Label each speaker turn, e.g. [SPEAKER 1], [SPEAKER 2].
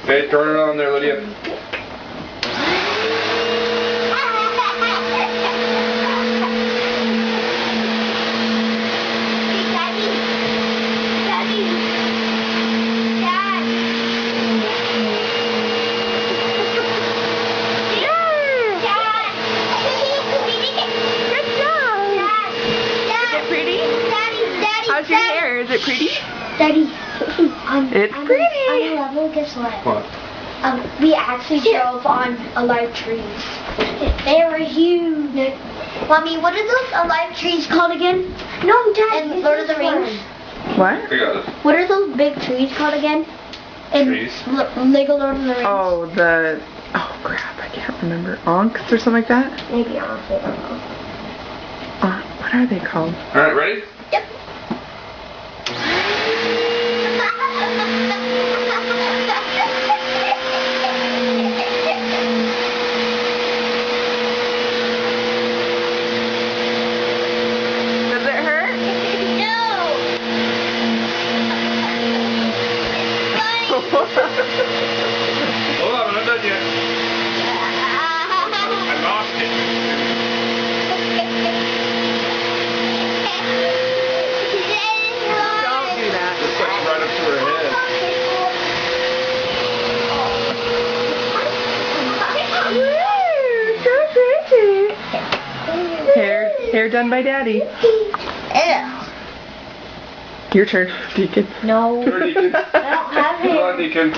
[SPEAKER 1] Okay, turn it on there, Lydia.
[SPEAKER 2] How's your hair? Is it pretty?
[SPEAKER 3] Daddy,
[SPEAKER 2] It's pretty.
[SPEAKER 3] On a level, guess what?
[SPEAKER 1] What?
[SPEAKER 3] We actually drove on alive trees. They were huge. Mommy, what are those alive trees called again? No, Dad. In Lord of the Rings.
[SPEAKER 2] What?
[SPEAKER 1] I got it.
[SPEAKER 3] What are those big trees called again? In
[SPEAKER 1] Trees?
[SPEAKER 3] Lego Lord of the Rings.
[SPEAKER 2] Oh, oh crap, I can't remember. Onks or something like that?
[SPEAKER 3] Maybe honestly, I don't know.
[SPEAKER 2] What are they called?
[SPEAKER 1] Alright, ready?
[SPEAKER 3] Yep.
[SPEAKER 2] Does it hurt?
[SPEAKER 1] Hold on, I'm not done yet. I lost it.
[SPEAKER 2] Don't do that.
[SPEAKER 1] It's like right up to her head.
[SPEAKER 2] Woo, so pretty. Hair done by Daddy.
[SPEAKER 3] Ew.
[SPEAKER 2] Your turn, Deacon.
[SPEAKER 3] No.
[SPEAKER 1] Come here, Deacon.
[SPEAKER 3] I don't have
[SPEAKER 1] Come
[SPEAKER 3] hair.
[SPEAKER 1] on, Deacon.
[SPEAKER 3] No.